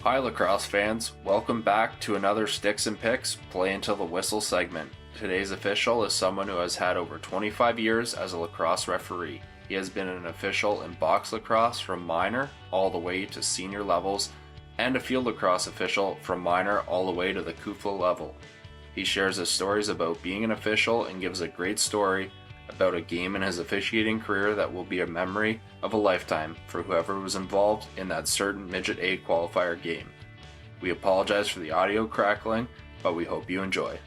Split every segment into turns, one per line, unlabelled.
Hi lacrosse fans, welcome back to another Sticks and Picks Play Until the Whistle segment. Today's official is someone who has had over 25 years as a lacrosse referee. He has been an official in box lacrosse from minor all the way to senior levels, and a field lacrosse official from minor all the way to the KUFLA level. He shares his stories about being an official and gives a great story about a game in his officiating career that will be a memory of a lifetime for whoever was involved in that certain Midget A qualifier game. We apologize for the audio crackling, but we hope you enjoy.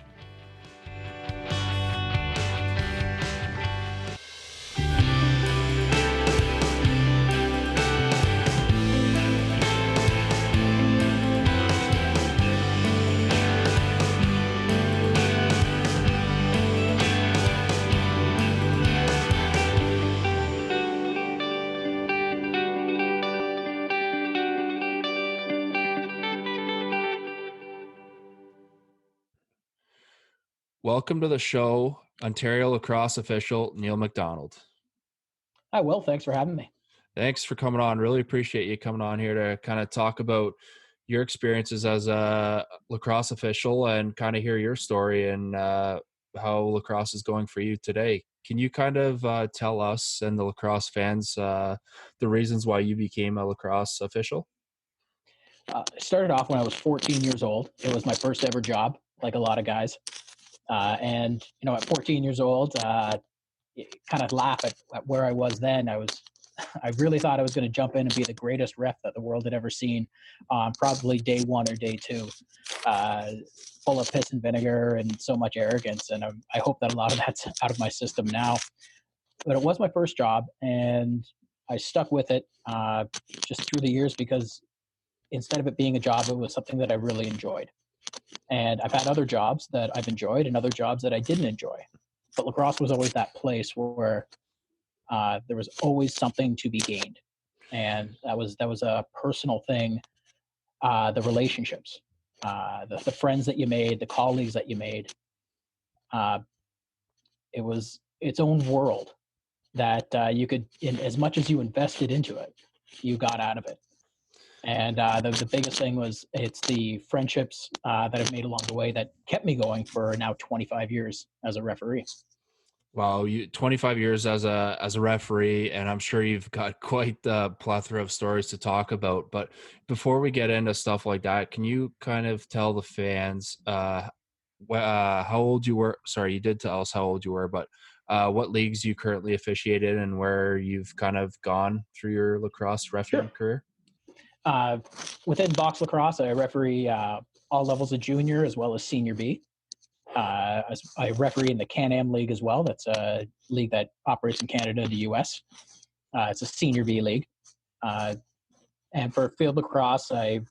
Welcome to the show, Ontario lacrosse official Neil Macdonald.
Hi, Will. Thanks for having me.
Thanks for coming on. Really appreciate you coming on here to kind of talk about your experiences as a lacrosse official and kind of hear your story and how lacrosse is going for you today. Can you kind of tell us and the lacrosse fans the reasons why you became a lacrosse official?
I started off when I was 14 years old. It was my first ever job, like a lot of guys. At 14 years old, kind of laugh at where I was then. I really thought I was going to jump in and be the greatest ref that the world had ever seen on probably day one or day two, full of piss and vinegar and so much arrogance. And I hope that a lot of that's out of my system now. But it was my first job, and I stuck with it just through the years because instead of it being a job, it was something that I really enjoyed. And I've had other jobs that I've enjoyed and other jobs that I didn't enjoy. But lacrosse was always that place where there was always something to be gained. And that was a personal thing. The relationships, the friends that you made, the colleagues that you made. It was its own world that you could, as much as you invested into it, you got out of it. And the biggest thing was it's the friendships that I've made along the way that kept me going for now 25 years as a referee.
Wow, 25 years as a referee, and I'm sure you've got quite the plethora of stories to talk about. But before we get into stuff like that, can you kind of tell the fans how old you were? Sorry, you did tell us how old you were, but what leagues you currently officiated and where you've kind of gone through your lacrosse refereeing career?
Within box lacrosse, I referee all levels of junior as well as senior B. I referee in the Can-Am League as well. That's a league that operates in Canada and the U.S. It's a senior B league. And for field lacrosse, I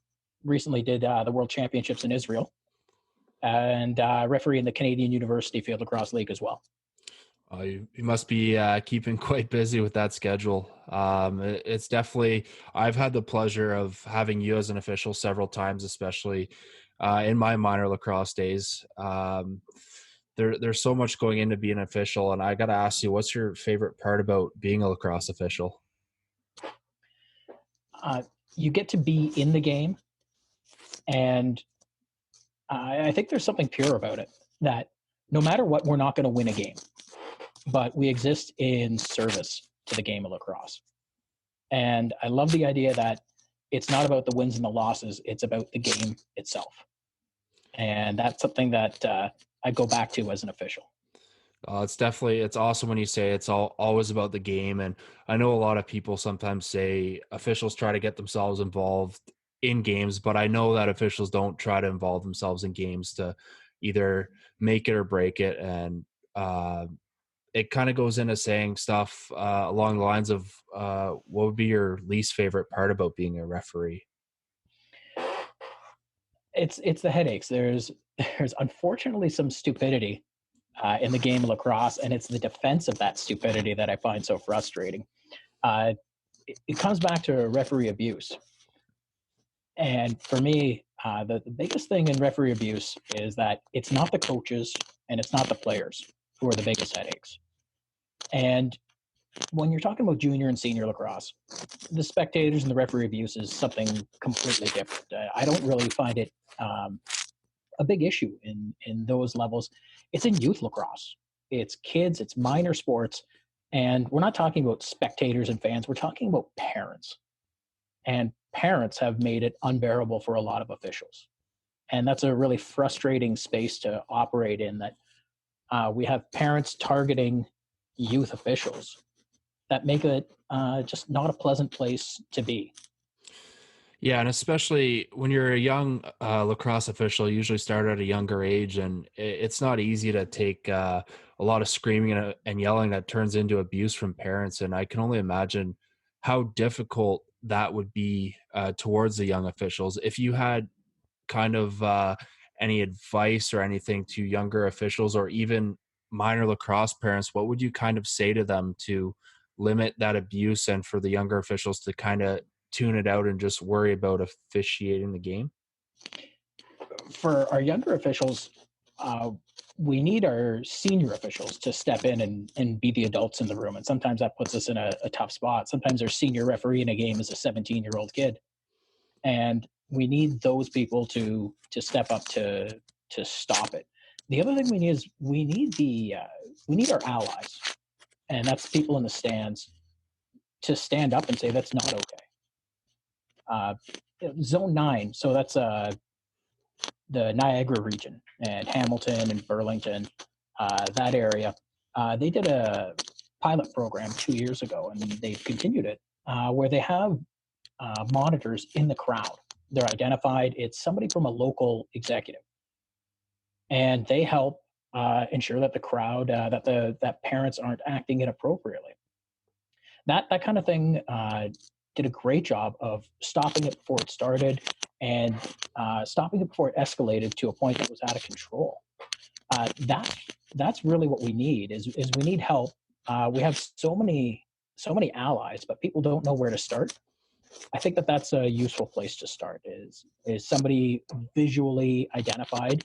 recently did the World Championships in Israel and referee in the Canadian University Field Lacrosse League as well.
You must be keeping quite busy with that schedule. It's definitely, I've had the pleasure of having you as an official several times, especially in my minor lacrosse days. There's so much going into being an official, and I got to ask you, what's your favorite part about being a lacrosse official?
You get to be in the game, and I think there's something pure about it, that no matter what, we're not going to win a game. But we exist in service to the game of lacrosse. And I love the idea that it's not about the wins and the losses, it's about the game itself. And that's something that I go back to as an official.
It's awesome when you say it's always about the game. And I know a lot of people sometimes say officials try to get themselves involved in games, but I know that officials don't try to involve themselves in games to either make it or break it. And it kind of goes into saying stuff along the lines of what would be your least favorite part about being a referee?
It's the headaches. There's unfortunately some stupidity in the game of lacrosse, and it's the defense of that stupidity that I find so frustrating. It comes back to referee abuse. And for me, the biggest thing in referee abuse is that it's not the coaches and it's not the players who are the biggest headaches. And when you're talking about junior and senior lacrosse, the spectators and the referee abuse is something completely different. I don't really find it a big issue in those levels. It's in youth lacrosse. It's kids, it's minor sports, and we're not talking about spectators and fans. We're talking about parents. And parents have made it unbearable for a lot of officials. And that's a really frustrating space to operate in, that we have parents targeting youth officials that make it just not a pleasant place to be.
Yeah, and especially when you're a young lacrosse official, you usually start at a younger age, and it's not easy to take a lot of screaming and yelling that turns into abuse from parents. And I can only imagine how difficult that would be towards the young officials. If you had kind of any advice or anything to younger officials or even minor lacrosse parents, what would you kind of say to them to limit that abuse and for the younger officials to kind of tune it out and just worry about officiating the game?
For our younger officials, we need our senior officials to step in and be the adults in the room. And sometimes that puts us in a tough spot. Sometimes our senior referee in a game is a 17-year-old kid. And we need those people to step up to stop it. The other thing we need is we need our allies, and that's people in the stands, to stand up and say that's not okay. Zone 9, so that's the Niagara region and Hamilton and Burlington, that area. They did a pilot program 2 years ago, and they've continued it, where they have monitors in the crowd. They're identified. It's somebody from a local executive, and they help ensure that the crowd, that parents aren't acting inappropriately. That kind of thing did a great job of stopping it before it started, and stopping it before it escalated to a point that was out of control. That's really what we need. Is we need help. We have so many allies, but people don't know where to start. I think that's a useful place to start. Is somebody visually identified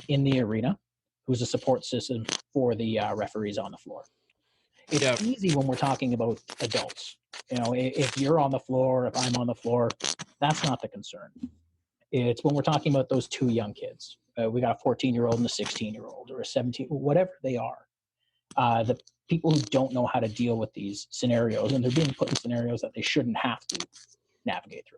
in the arena who's a support system for the referees on the floor. It's easy when we're talking about adults. If you're on the floor, if I'm on the floor, that's not the concern. It's when we're talking about those two young kids. We got a 14-year-old and a 16-year-old, or a 17, whatever they are. The people who don't know how to deal with these scenarios, and they're being put in scenarios that they shouldn't have to navigate through.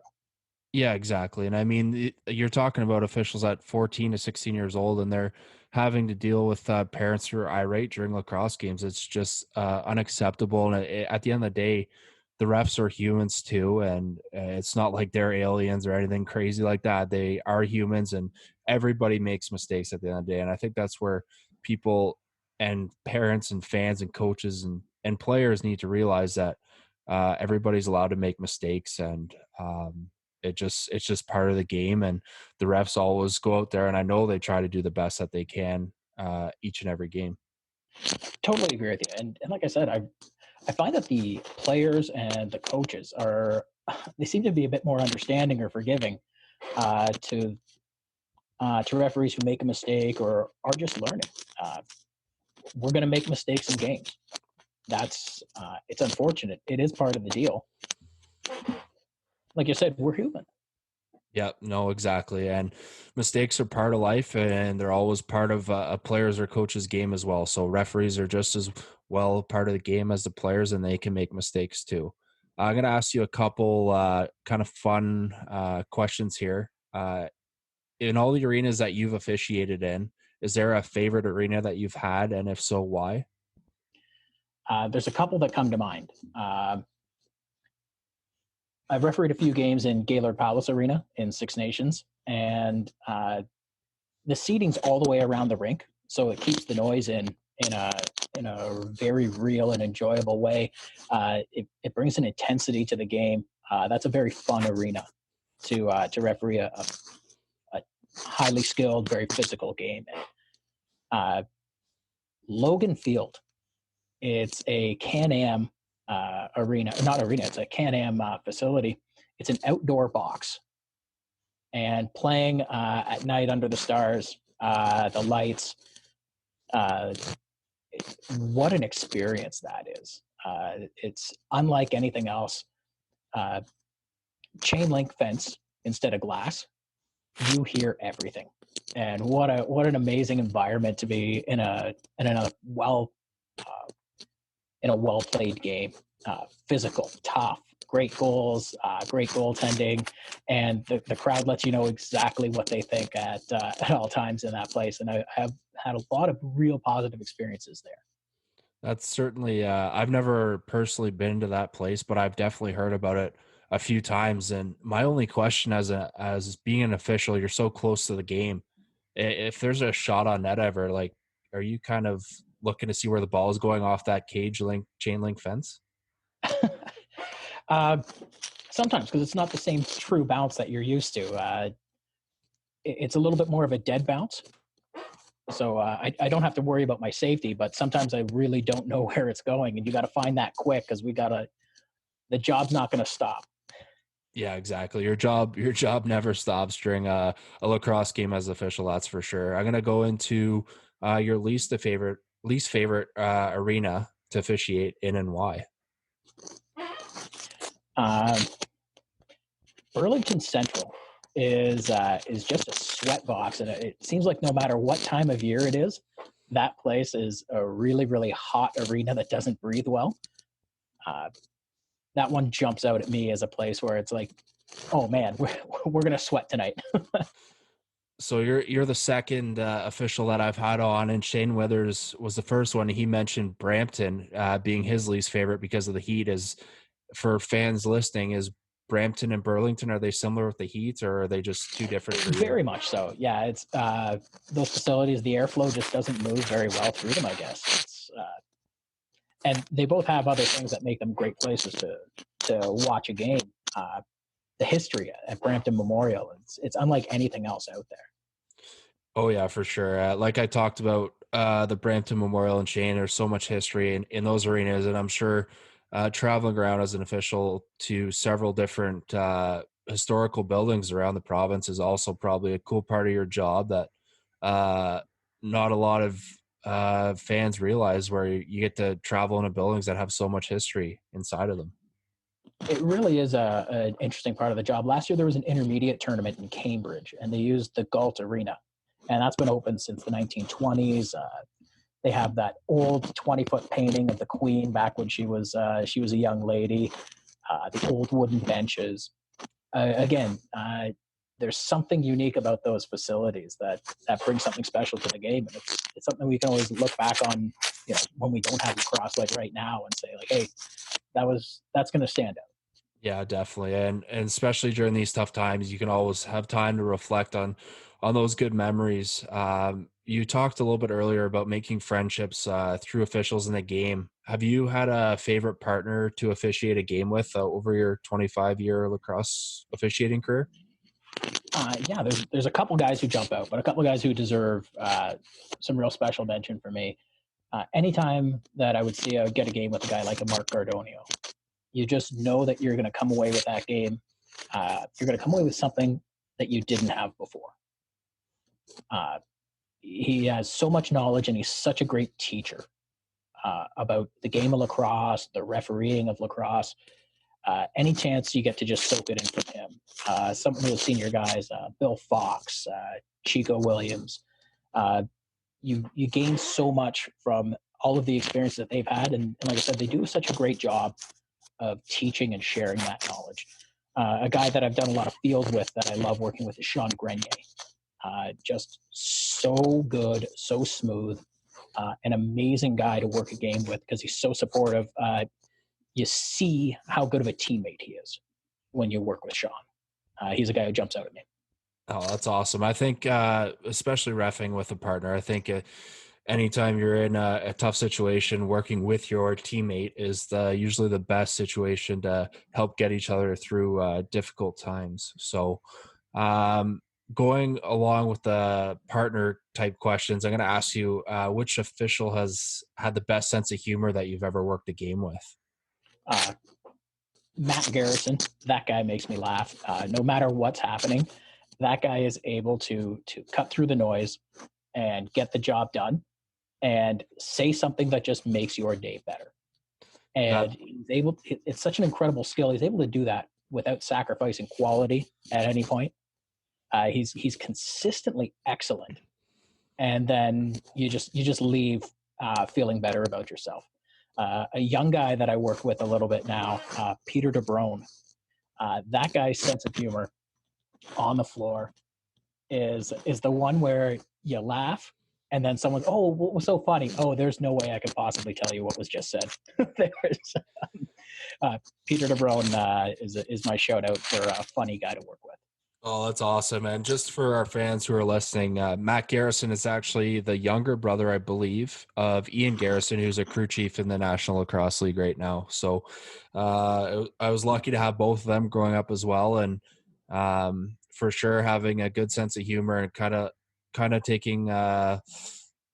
Yeah, exactly. And I mean, you're talking about officials at 14 to 16 years old, and they're having to deal with parents who are irate during lacrosse games. It's just unacceptable. And at the end of the day, the refs are humans too. And it's not like they're aliens or anything crazy like that. They are humans, and everybody makes mistakes at the end of the day. And I think that's where people and parents and fans and coaches and players need to realize that everybody's allowed to make mistakes, and it's just part of the game. And the refs always go out there, and I know they try to do the best that they can each and every game.
Totally agree with you. And like I said, I find that the players and the coaches they seem to be a bit more understanding or forgiving to referees who make a mistake or are just learning. We're going to make mistakes in games. It's unfortunate. It is part of the deal. Like you said, we're human.
Yeah, no, exactly. And mistakes are part of life, and they're always part of a player's or coach's game as well. So referees are just as well part of the game as the players, and they can make mistakes too. I'm going to ask you a couple kind of fun questions here. In all the arenas that you've officiated in, is there a favorite arena that you've had? And if so, why?
There's a couple that come to mind. I've refereed a few games in Gaylord Palace Arena in Six Nations, and the seating's all the way around the rink, so it keeps the noise in a very real and enjoyable way. It brings an intensity to the game. That's a very fun arena to referee a highly skilled, very physical game. Logan Field, it's a Can-Am arena, not arena, it's a Can-Am facility. It's an outdoor box. And playing at night under the stars, the lights, what an experience that is. It's unlike anything else. Chain link fence instead of glass. You hear everything, and what an amazing environment to be in a well played game. Physical, tough, great goals, great goaltending, and the crowd lets you know exactly what they think at all times in that place. And I have had a lot of real positive experiences there.
That's certainly, I've never personally been to that place, but I've definitely heard about it a few times. And my only question as being an official, you're so close to the game. If there's a shot on net ever, like, are you kind of looking to see where the ball is going off that chain link fence?
uh, Sometimes, because it's not the same true bounce that you're used to. It's a little bit more of a dead bounce. So I don't have to worry about my safety, but sometimes I really don't know where it's going, and you got to find that quick because the job's not going to stop.
Yeah, exactly. Your job never stops during a lacrosse game as official. That's for sure. I'm gonna go into your least favorite arena to officiate in, and why.
Um, Burlington Central is just a sweat box, and it seems like no matter what time of year it is, that place is a really, really hot arena that doesn't breathe well. That one jumps out at me as a place where it's like, oh man, we're gonna sweat tonight.
So you're the second official that I've had on, and Shane Withers was the first one. He mentioned Brampton being his least favorite because of the heat. Is for fans listening, is Brampton and Burlington, are they similar with the heat, or are they just two different for you?
Very much so. Yeah, it's those facilities. The airflow just doesn't move very well through them, I guess. And they both have other things that make them great places to watch a game. The history at Brampton Memorial, it's unlike anything else out there.
Oh yeah, for sure. Like I talked about the Brampton Memorial and Shane, there's so much history in those arenas, and I'm sure traveling around as an official to several different historical buildings around the province is also probably a cool part of your job that not a lot of fans realize, where you get to travel into buildings that have so much history inside of them.
It really is an interesting part of the job. Last year there was an intermediate tournament in Cambridge, and they used the Galt Arena, and that's been open since the 1920s. They have that old 20-foot painting of the Queen back when she was a young lady. The old wooden benches. Again, there's something unique about those facilities that brings something special to the game, and it's something we can always look back on, when we don't have lacrosse like right now, and say like, hey, that's going to stand out.
Yeah, definitely. And especially during these tough times, you can always have time to reflect on those good memories. You talked a little bit earlier about making friendships through officials in the game. Have you had a favorite partner to officiate a game with over your 25-year lacrosse officiating career?
Yeah, there's a couple guys who jump out, but a couple guys who deserve some real special mention for me. Anytime that I would get a game with a guy like a Mark Gardonio, you just know that you're going to come away with that game. You're going to come away with something that you didn't have before. He has so much knowledge, and he's such a great teacher about the game of lacrosse, the refereeing of lacrosse. Any chance you get to just soak it in from him. Some of those senior guys, Bill Fox, Chico Williams, you gain so much from all of the experience that they've had. And like I said, they do such a great job of teaching and sharing that knowledge. A guy that I've done a lot of field with that I love working with is Sean Grenier. Just so good, so smooth, an amazing guy to work a game with because he's so supportive. You see how good of a teammate he is when you work with Sean. He's a guy who jumps out at me.
Oh, that's awesome. I think, especially reffing with a partner, I think anytime you're in a tough situation, working with your teammate is usually the best situation to help get each other through difficult times. So going along with the partner type questions, I'm going to ask you, which official has had the best sense of humor that you've ever worked a game with?
Matt Garrison, that guy makes me laugh. No matter what's happening, that guy is able to cut through the noise and get the job done and say something that just makes your day better. And he's able. It's such an incredible skill. He's able to do that without sacrificing quality at any point. He's consistently excellent, and then you just leave feeling better about yourself. A young guy that I work with a little bit now, Peter DeBrone. That guy's sense of humor on the floor is the one where you laugh and then someone's, oh, what was so funny? Oh, there's no way I could possibly tell you what was just said. Peter DeBrone is my shout out for a funny guy to work with.
Oh, that's awesome. And just for our fans who are listening, Matt Garrison is actually the younger brother, I believe, of Ian Garrison, who's a crew chief in the National Lacrosse League right now. So I was lucky to have both of them growing up as well. And for sure, having a good sense of humor and kind of taking a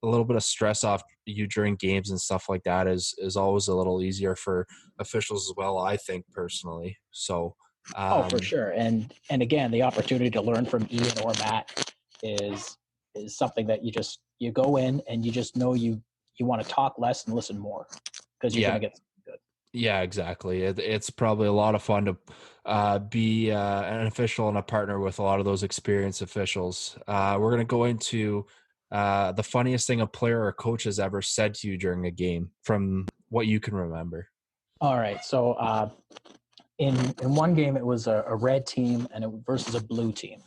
little bit of stress off you during games and stuff like that is always a little easier for officials as well, I think, personally. So
for sure. And again, the opportunity to learn from Ian or Matt is something that you go in and you just know you want to talk less and listen more because you're going to get good.
Yeah, exactly. It's probably a lot of fun to be an official and a partner with a lot of those experienced officials. We're going to go into the funniest thing a player or coach has ever said to you during a game from what you can remember.
All right. So in one game, it was a red team and it versus a blue team.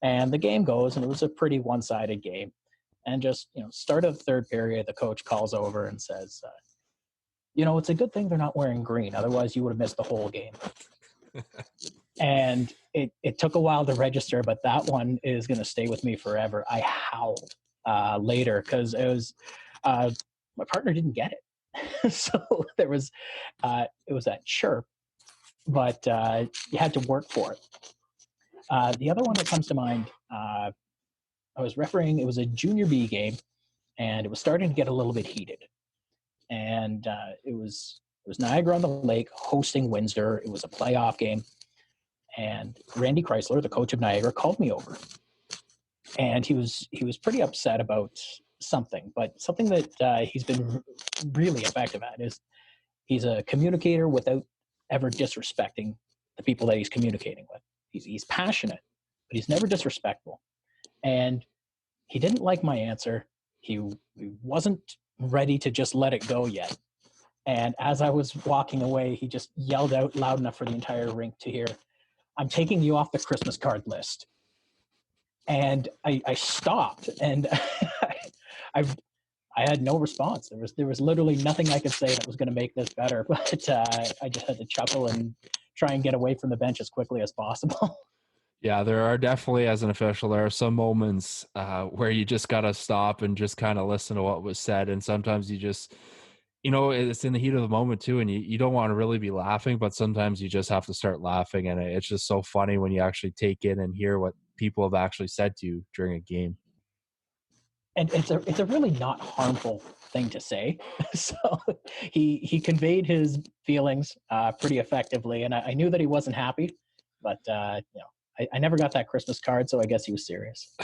And the game goes, and it was a pretty one-sided game. And just, start of the third period, the coach calls over and says, it's a good thing they're not wearing green. Otherwise, you would have missed the whole game. And it took a while to register, but that one is going to stay with me forever. I howled later because it was my partner didn't get it. So there was it was that chirp, but you had to work for it. The other one that comes to mind, I was refereeing. It was a junior B game, and it was starting to get a little bit heated. And it was Niagara on the Lake hosting Windsor. It was a playoff game, and Randy Chrysler, the coach of Niagara, called me over, and he was pretty upset about something, but something that he's been really effective at is he's a communicator without ever disrespecting the people that he's communicating with. He's passionate, but he's never disrespectful. And he didn't like my answer. He wasn't ready to just let it go yet. And as I was walking away, he just yelled out loud enough for the entire rink to hear, "I'm taking you off the Christmas card list." And I stopped, and I had no response. There was literally nothing I could say that was going to make this better. But I just had to chuckle and try and get away from the bench as quickly as possible.
Yeah, there are definitely, as an official, there are some moments where you just got to stop and just kind of listen to what was said. And sometimes you just, it's in the heat of the moment too. And you don't want to really be laughing, but sometimes you just have to start laughing. And it's just so funny when you actually take in and hear what people have actually said to you during a game.
And it's a really not harmful thing to say. So he conveyed his feelings pretty effectively. And I knew that he wasn't happy, but I never got that Christmas card, so I guess he was serious.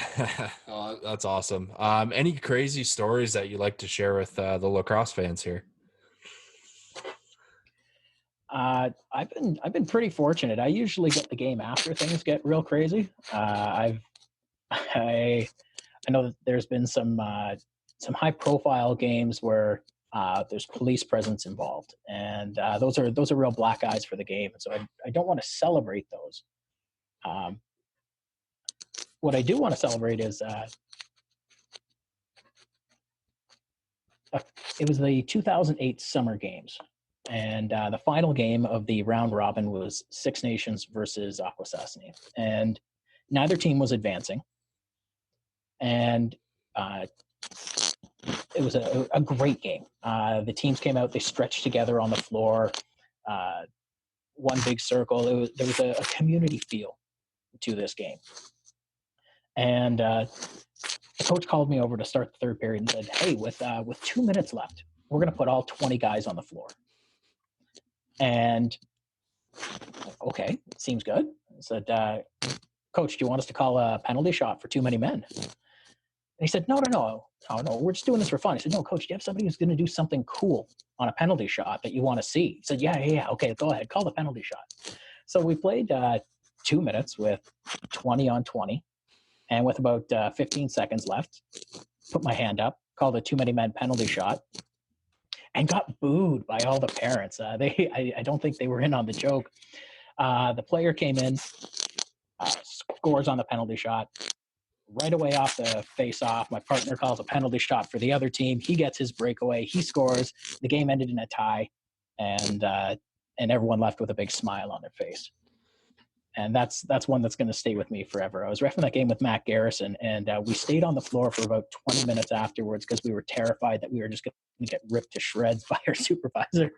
Oh, that's awesome. Any crazy stories that you like to share with the lacrosse fans here?
I've been pretty fortunate. I usually get the game after things get real crazy. I know that there's been some high profile games where there's police presence involved, and those are real black eyes for the game. And so I don't want to celebrate those. What I do want to celebrate is it was the 2008 Summer Games, and the final game of the round robin was Six Nations versus Akwesasne, and neither team was advancing. And it was a great game. The teams came out, they stretched together on the floor, one big circle. There was a community feel to this game. And the coach called me over to start the third period and said, "Hey, with 2 minutes left, we're going to put all 20 guys on the floor." And okay, seems good. I said, "Coach, do you want us to call a penalty shot for too many men?" he said, no, we're just doing this for fun. I said, no, coach, do you have somebody who's going to do something cool on a penalty shot that you want to see? He said, yeah. Okay, go ahead. Call the penalty shot. So we played 2 minutes with 20 on 20. And with about 15 seconds left, put my hand up, called a too many men penalty shot, and got booed by all the parents. I don't think they were in on the joke. The player came in, scores on the penalty shot. Right away off the face-off, my partner calls a penalty shot for the other team. He gets his breakaway. He scores. The game ended in a tie, and everyone left with a big smile on their face. And that's one that's going to stay with me forever. I was reffing that game with Matt Garrison, and we stayed on the floor for about 20 minutes afterwards because we were terrified that we were just going to get ripped to shreds by our supervisor.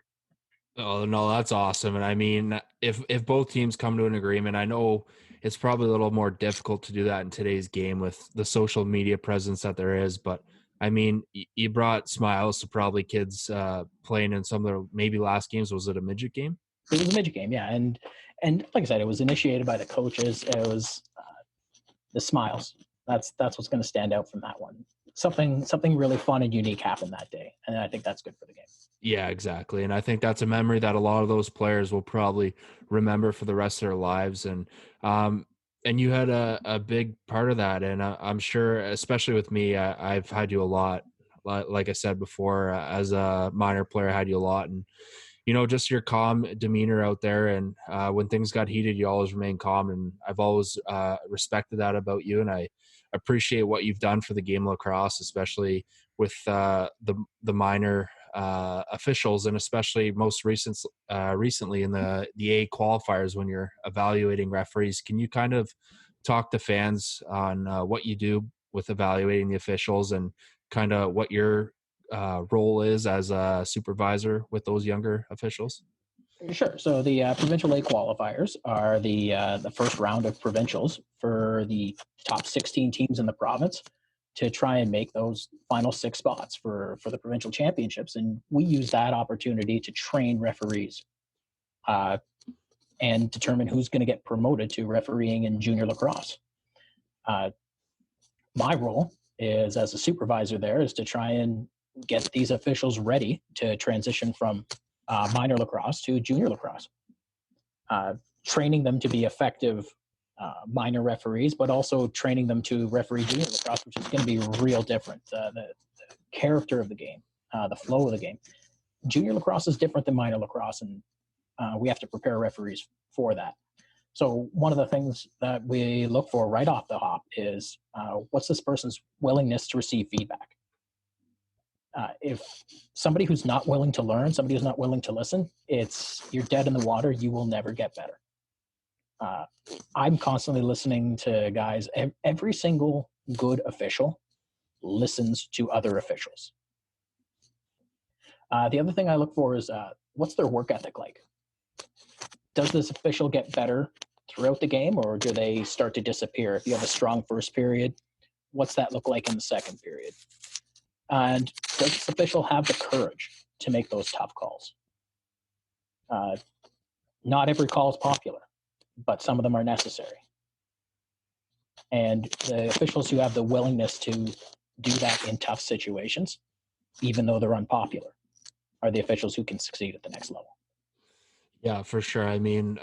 Oh no, that's awesome. And I mean, if both teams come to an agreement, I know it's probably a little more difficult to do that in today's game with the social media presence that there is. But I mean, you brought smiles to probably kids playing in some of their maybe last games. Was it a midget game?
It was a midget game, yeah. And like I said, it was initiated by the coaches. It was the smiles. That's what's going to stand out from that one. Something really fun and unique happened that day, and I think that's good for the game.
Yeah, exactly. And I think that's a memory that a lot of those players will probably remember for the rest of their lives. And you had a big part of that. And I'm sure, especially with me, I've had you a lot. Like I said before, as a minor player, I had you a lot. And, just your calm demeanor out there. And when things got heated, you always remain calm. And I've always respected that about you. And I appreciate what you've done for the game of lacrosse, especially with the minor officials, and especially most recently in the A qualifiers when you're evaluating referees. Can you kind of talk to fans on what you do with evaluating the officials and kind of what your role is as a supervisor with those younger officials?
Sure. So the Provincial A qualifiers are the first round of provincials for the top 16 teams in the province to try and make those final 6 spots for the provincial championships. And we use that opportunity to train referees and determine who's going to get promoted to refereeing in junior lacrosse. My role is, as a supervisor there, is to try and get these officials ready to transition from minor lacrosse to junior lacrosse, training them to be effective minor referees, but also training them to referee junior lacrosse, which is going to be real different. The character of the game, the flow of the game. Junior lacrosse is different than minor lacrosse, and we have to prepare referees for that. So one of the things that we look for right off the hop is what's this person's willingness to receive feedback? If somebody who's not willing to learn, somebody who's not willing to listen, you're dead in the water. You will never get better. I'm constantly listening to guys. Every single good official listens to other officials. The other thing I look for is what's their work ethic like? Does this official get better throughout the game, or do they start to disappear? If you have a strong first period, what's that look like in the second period? And does this official have the courage to make those tough calls? Not every call is popular, but some of them are necessary. And the officials who have the willingness to do that in tough situations, even though they're unpopular, are the officials who can succeed at the next level.
Yeah, for sure. I mean,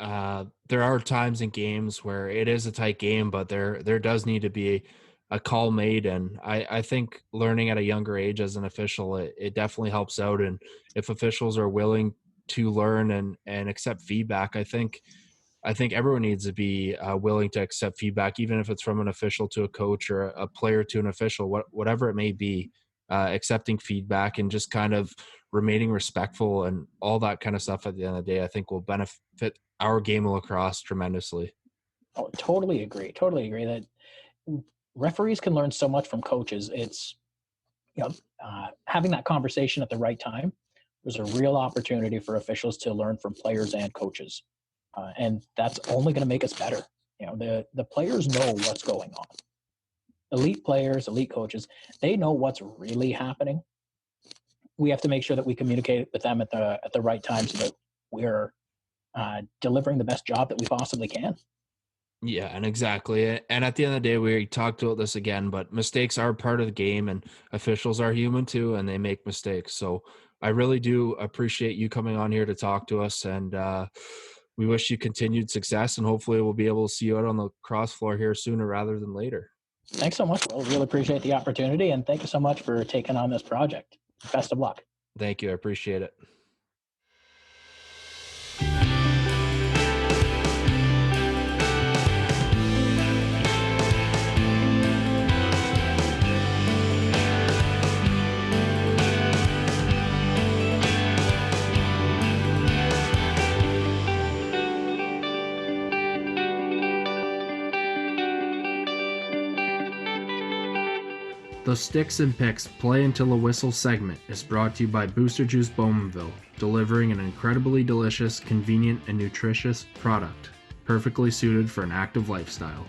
there are times in games where it is a tight game, but there does need to be a call made. And I think learning at a younger age as an official, it definitely helps out. And if officials are willing to learn and accept feedback, I think everyone needs to be willing to accept feedback, even if it's from an official to a coach or a player to an official, whatever it may be. Accepting feedback and just kind of remaining respectful and all that kind of stuff at the end of the day, I think will benefit our game of lacrosse tremendously.
Oh, totally agree. That referees can learn so much from coaches. It's, having that conversation at the right time. There's a real opportunity for officials to learn from players and coaches. And that's only going to make us better. The players know what's going on. Elite players, elite coaches, they know what's really happening. We have to make sure that we communicate with them at the right time so that we're delivering the best job that we possibly can.
Yeah, and exactly. And at the end of the day, we talked about this again, but mistakes are part of the game, and officials are human too, and they make mistakes. So I really do appreciate you coming on here to talk to us, and we wish you continued success, and hopefully we'll be able to see you out on the cross floor here sooner rather than later.
Thanks so much. Will. Really appreciate the opportunity, and thank you so much for taking on this project. Best of luck.
Thank you. I appreciate it. The Sticks and Picks Play Until the Whistle segment is brought to you by Booster Juice Bowmanville, delivering an incredibly delicious, convenient, and nutritious product, perfectly suited for an active lifestyle.